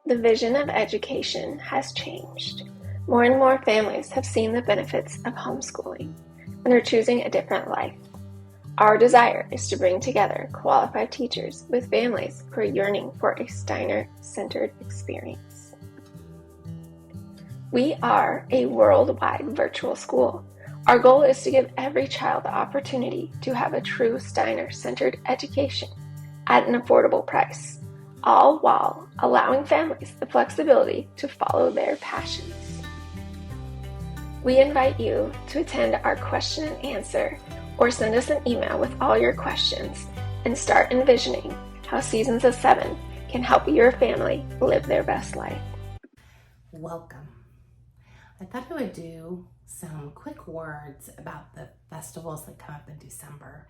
The vision of education has changed. More and more families have seen the benefits of homeschooling and are choosing a different life. Our desire is to bring together qualified teachers with families who are yearning for a Steiner-centered experience. We are a worldwide virtual school. Our goal is to give every child the opportunity to have a true Steiner-centered education at an affordable price, all while allowing families the flexibility to follow their passions. We invite you to attend our question and answer or send us an email with all your questions and start envisioning how Seasons of 7 can help your family live their best life. Welcome. I thought I would do some quick words about the festivals that come up in December.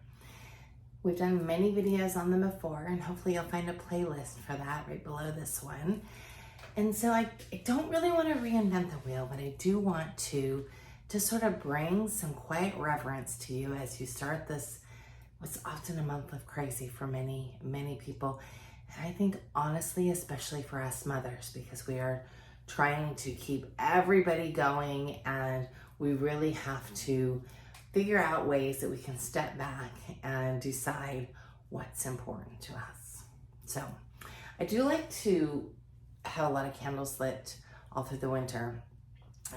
We've done many videos on them before, and hopefully you'll find a playlist for that right below this one. And so I don't really want to reinvent the wheel, but I do want to sort of bring some quiet reverence to you as you start this, what's often a month of crazy for many, many people. And I think honestly, especially for us mothers, because we are trying to keep everybody going and we really have to figure out ways that we can step back and decide what's important to us. So I do like to have a lot of candles lit all through the winter,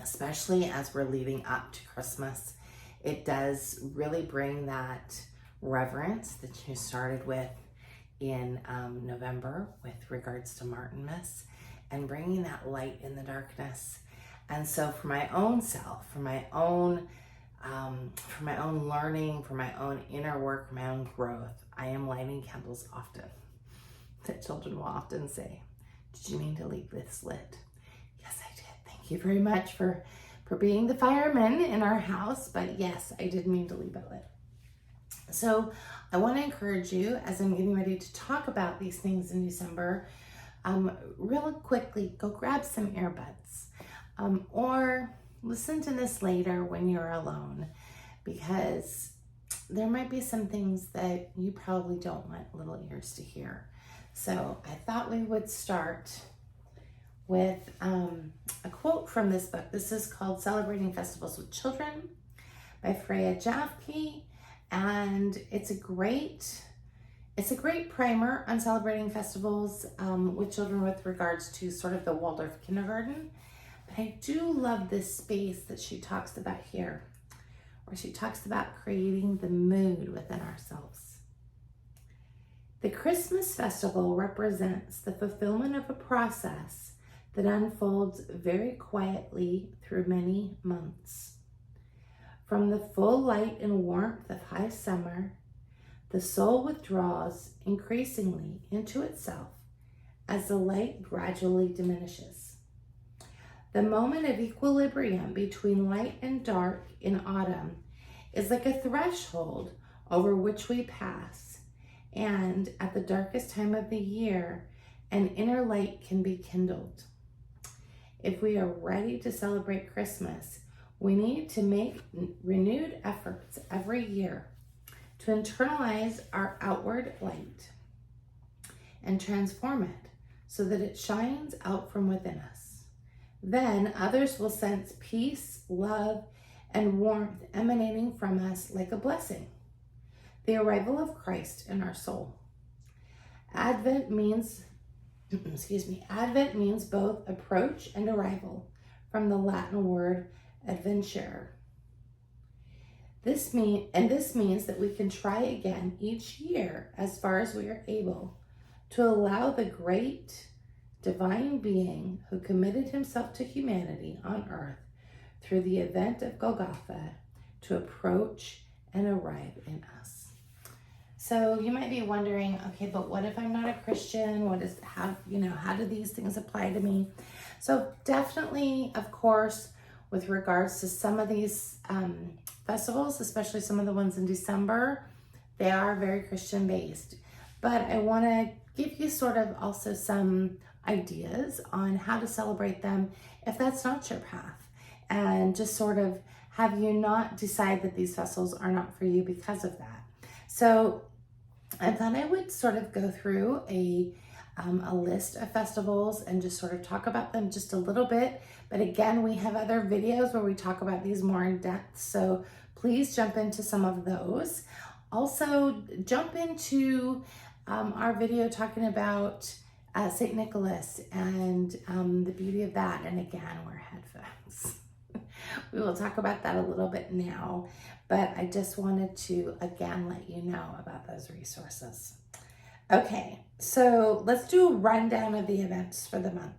especially as we're leading up to Christmas. It does really bring that reverence that you started with in November with regards to Martinmas, and bringing that light in the darkness. And so for my own self, for my own learning, for my own inner work, for my own growth, I am lighting candles often. The children will often say, "Did you mean to leave this lit?" Yes, I did. Thank you very much for being the firemen in our house. But yes, I did mean to leave it lit. So I want to encourage you, as I'm getting ready to talk about these things in December, real quickly, go grab some earbuds, or listen to this later when you're alone, because there might be some things that you probably don't want little ears to hear. So I thought we would start with a quote from this book. This is called Celebrating Festivals with Children by Freya Jafke, and it's a great primer on celebrating festivals with children with regards to sort of the Waldorf kindergarten. But I do love this space that she talks about here, where she talks about creating the mood within ourselves. The Christmas festival represents the fulfillment of a process that unfolds very quietly through many months. From the full light and warmth of high summer, the soul withdraws increasingly into itself as the light gradually diminishes. The moment of equilibrium between light and dark in autumn is like a threshold over which we pass, and at the darkest time of the year, an inner light can be kindled. If we are ready to celebrate Christmas, we need to make renewed efforts every year to internalize our outward light and transform it so that it shines out from within us. Then others will sense peace, love, and warmth emanating from us like a blessing, the arrival of Christ in our soul. Advent means both approach and arrival, from the Latin word adventure. This means that we can try again each year as far as we are able to allow the great divine being who committed himself to humanity on earth through the event of Golgotha to approach and arrive in us. So you might be wondering, okay, but what if I'm not a Christian? How do these things apply to me? So definitely, of course, with regards to some of these festivals, especially some of the ones in December, they are very Christian based. But I want to give you sort of also some ideas on how to celebrate them if that's not your path, and just sort of have you not decide that these festivals are not for you because of that. So I thought I would sort of go through a a list of festivals and just sort of talk about them just a little bit. But again, we have other videos where we talk about these more in depth. So please jump into some of those. Also, jump into our video talking about St. Nicholas and the beauty of that. And again, wear headphones. We will talk about that a little bit now, but I just wanted to, again, let you know about those resources. Okay, so let's do a rundown of the events for the month.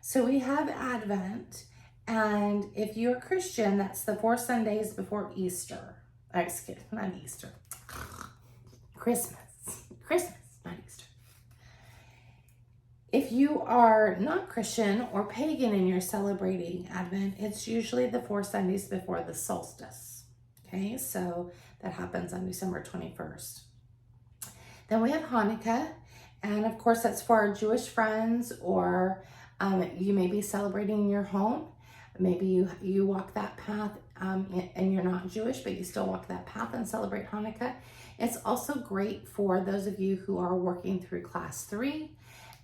So we have Advent, and if you're a Christian, that's the 4 Sundays before Easter. Excuse me, not Easter. Christmas, not Easter. If you are not Christian or pagan and you're celebrating Advent, it's usually the 4 Sundays before the solstice. Okay, so that happens on December 21st. Then we have Hanukkah, and of course that's for our Jewish friends, or you may be celebrating in your home. Maybe you walk that path and you're not Jewish, but you still walk that path and celebrate Hanukkah. It's also great for those of you who are working through class 3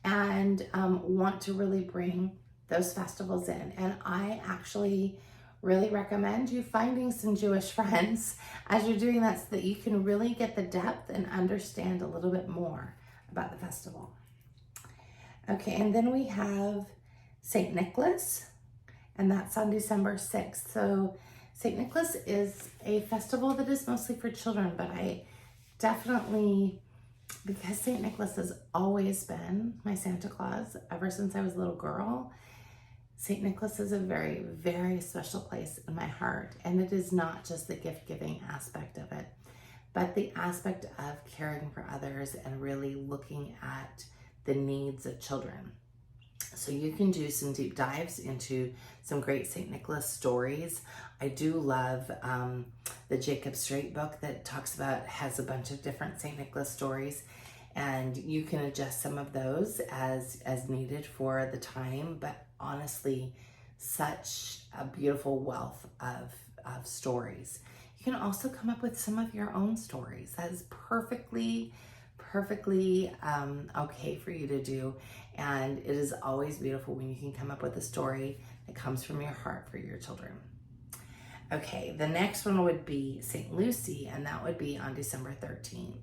and want to really bring those festivals in. And I actually really recommend you finding some Jewish friends as you're doing that, so that you can really get the depth and understand a little bit more about the festival. Okay, and then we have St. Nicholas, and that's on December 6th. So St. Nicholas is a festival that is mostly for children, but I definitely, because St. Nicholas has always been my Santa Claus ever since I was a little girl, St. Nicholas is a very, very special place in my heart. And it is not just the gift-giving aspect of it, but the aspect of caring for others and really looking at the needs of children. So you can do some deep dives into some great St. Nicholas stories. I do love the Jacob Strait book that has a bunch of different St. Nicholas stories. And you can adjust some of those as needed for the time, but honestly, such a beautiful wealth of stories. You can also come up with some of your own stories. That is perfectly okay for you to do. And it is always beautiful when you can come up with a story that comes from your heart for your children. Okay, the next one would be St. Lucy, and that would be on December 13th.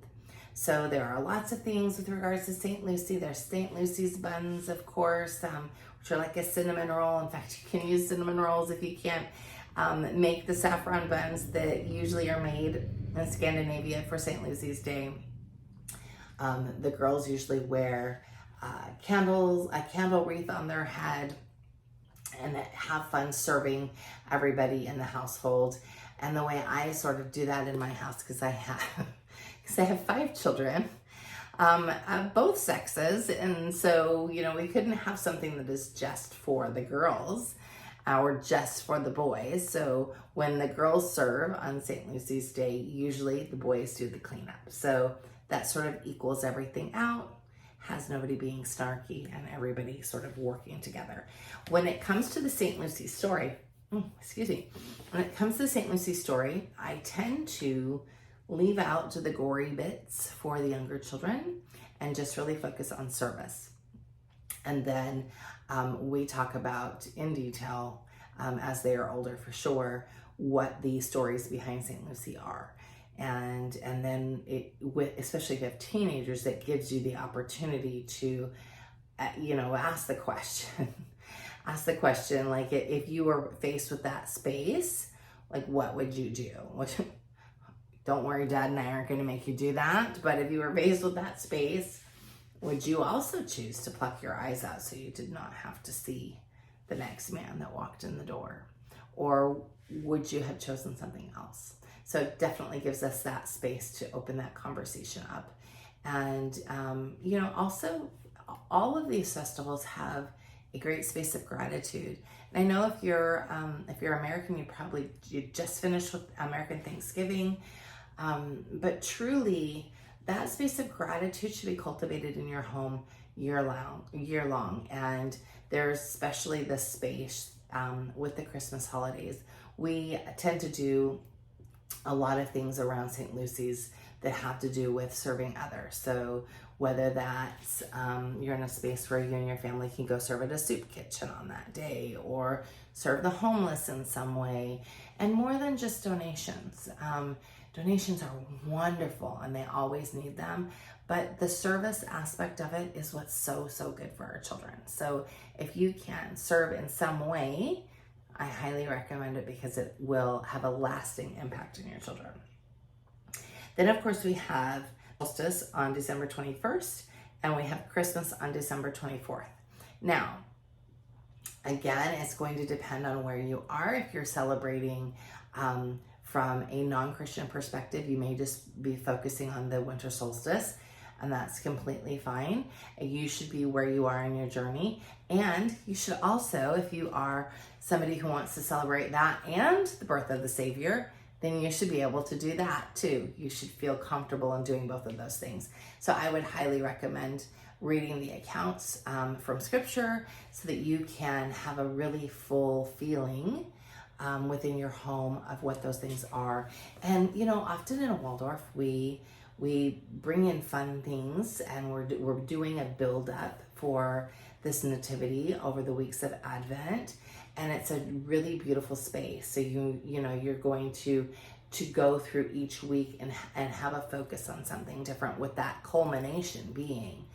So there are lots of things with regards to St. Lucy. There's St. Lucy's buns, of course, which are like a cinnamon roll. In fact, you can use cinnamon rolls if you can't make the saffron buns that usually are made in Scandinavia for St. Lucy's Day. The girls usually wear a candle wreath on their head, and have fun serving everybody in the household. And the way I sort of do that in my house, because I have 5 children of both sexes, and so we couldn't have something that is just for the girls or just for the boys. So when the girls serve on St. Lucy's Day, usually the boys do the cleanup. So that sort of equals everything out, has nobody being snarky, and everybody sort of working together. When it comes to the St. Lucy story, when it comes to the St. Lucy story, I tend to leave out the gory bits for the younger children and just really focus on service. And then we talk about in detail, as they are older for sure, what the stories behind St. Lucy are. And then especially if you have teenagers, that gives you the opportunity to, ask the question. Ask the question, like, if you were faced with that space, like, what would you do? Don't worry, Dad and I aren't going to make you do that. But if you were faced with that space, would you also choose to pluck your eyes out so you did not have to see the next man that walked in the door? Or would you have chosen something else? So it definitely gives us that space to open that conversation up. And, also all of these festivals have a great space of gratitude. And I know if you're American, you just finished with American Thanksgiving. But truly, that space of gratitude should be cultivated in your home year long. And there's especially this space with the Christmas holidays. We tend to do a lot of things around St. Lucy's that have to do with serving others. So whether that's you're in a space where you and your family can go serve at a soup kitchen on that day, or serve the homeless in some way, and more than just donations. Donations are wonderful and they always need them, but the service aspect of it is what's so good for our children. So if you can serve in some way, I highly recommend it because it will have a lasting impact on your children. Then of course we have solstice on December 21st, and we have Christmas on December 24th. Now, again, it's going to depend on where you are. If you're celebrating from a non-Christian perspective, you may just be focusing on the winter solstice, and that's completely fine. You should be where you are in your journey. And you should also, if you are somebody who wants to celebrate that and the birth of the Savior, then you should be able to do that too. You should feel comfortable in doing both of those things. So I would highly recommend reading the accounts from Scripture so that you can have a really full feeling within your home of what those things are. And you know, often in a Waldorf, we bring in fun things, and we're doing a build up for this nativity over the weeks of Advent, and it's a really beautiful space. So you know you're going to go through each week and have a focus on something different, with that culmination being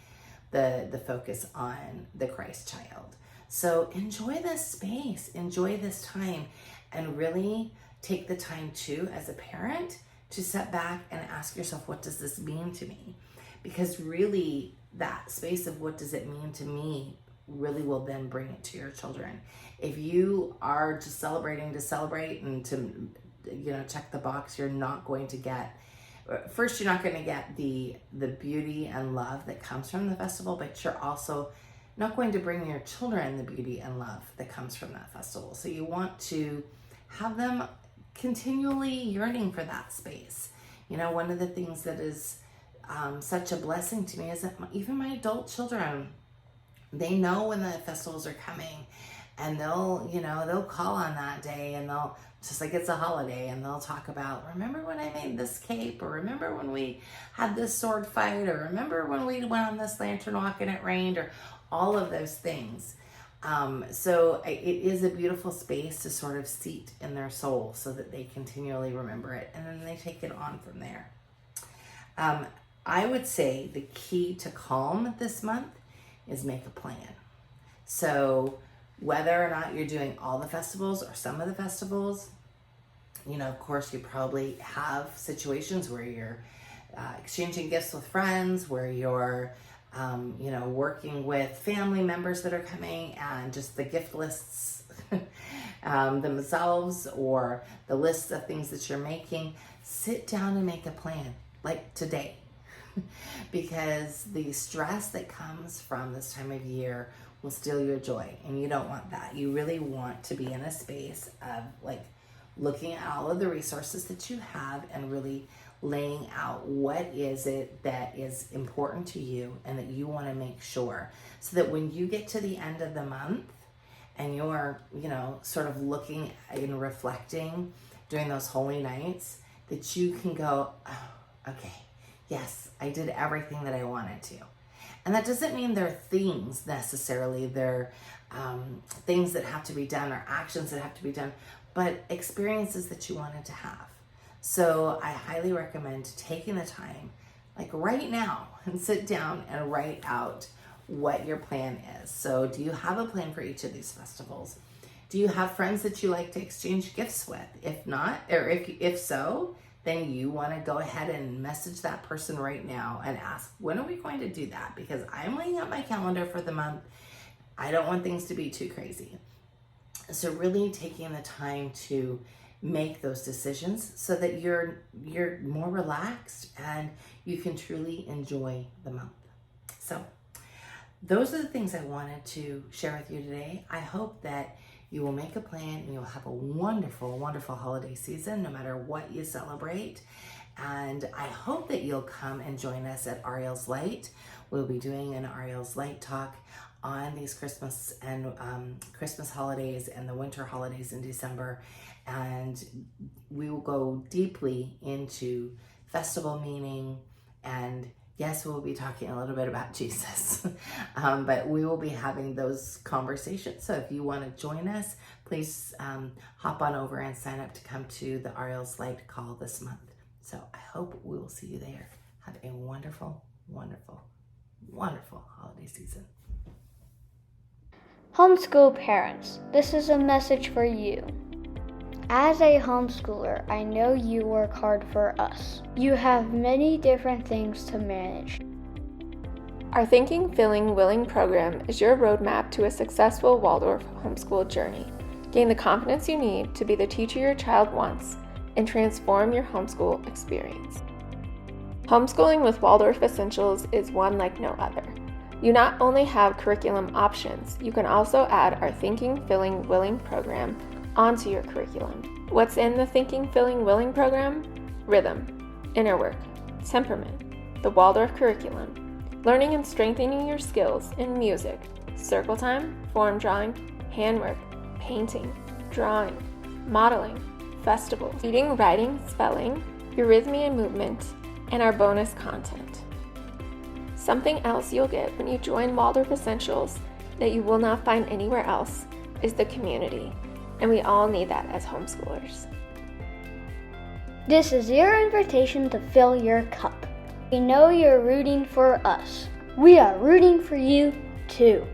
the focus on the Christ child. So enjoy this space, enjoy this time, and really take the time too, as a parent, to step back and ask yourself, what does this mean to me? Because really that space of what does it mean to me really will then bring it to your children. If you are just celebrating to celebrate and to, you know, check the box, you're not going to get, first, you're not going to get the beauty and love that comes from the festival, but you're also not going to bring your children the beauty and love that comes from that festival. So you want to have them continually yearning for that space. You know, one of the things that is such a blessing to me is that even my adult children, they know when the festivals are coming, and they'll call on that day, and they'll, just like it's a holiday, and they'll talk about, remember when I made this cape, or remember when we had this sword fight, or remember when we went on this lantern walk and it rained, or all of those things. So it is a beautiful space to sort of seat in their soul so that they continually remember it, and then they take it on from there. I would say the key to calm this month is make a plan. So whether or not you're doing all the festivals or some of the festivals, you know, of course, you probably have situations where you're exchanging gifts with friends, where you're working with family members that are coming, and just the gift lists themselves, or the lists of things that you're making. Sit down and make a plan, like today, because the stress that comes from this time of year will steal your joy, and you don't want that. You really want to be in a space of like looking at all of the resources that you have and really laying out what is it that is important to you and that you want to make sure, so that when you get to the end of the month and you're, sort of looking and reflecting during those holy nights, that you can go, oh, okay, yes, I did everything that I wanted to. And that doesn't mean they're things necessarily, they're things that have to be done or actions that have to be done, but experiences that you wanted to have. So I highly recommend taking the time, like right now, and sit down and write out what your plan is. So do you have a plan for each of these festivals? Do you have friends that you like to exchange gifts with? If not, or if so, then you want to go ahead and message that person right now and ask, when are we going to do that? Because I'm laying out my calendar for the month. I don't want things to be too crazy. So really taking the time to make those decisions so that you're more relaxed and you can truly enjoy the month. So those are the things I wanted to share with you today. I hope that you will make a plan and you'll have a wonderful, wonderful holiday season, no matter what you celebrate. And I hope that you'll come and join us at Auriel's Light. We'll be doing an Auriel's Light talk on these Christmas and Christmas holidays and the winter holidays in December. And we will go deeply into festival meaning, and yes, we'll be talking a little bit about Jesus, but we will be having those conversations. So if you want to join us, please hop on over and sign up to come to the Auriel's Light Call this month. So I hope we will see you there. Have a wonderful, wonderful, wonderful holiday season. Homeschool parents, this is a message for you. As a homeschooler, I know you work hard for us. You have many different things to manage. Our Thinking, Feeling, Willing program is your roadmap to a successful Waldorf homeschool journey. Gain the confidence you need to be the teacher your child wants and transform your homeschool experience. Homeschooling with Waldorf Essentials is one like no other. You not only have curriculum options, you can also add our Thinking, Feeling, Willing program onto your curriculum. What's in the Thinking, Feeling, Willing program? Rhythm, inner work, temperament, the Waldorf curriculum, learning and strengthening your skills in music, circle time, form drawing, handwork, painting, drawing, modeling, festivals, reading, writing, spelling, eurythmy and movement, and our bonus content. Something else you'll get when you join Waldorf Essentials that you will not find anywhere else is the community. And we all need that as homeschoolers. This is your invitation to fill your cup. We know you're rooting for us. We are rooting for you too.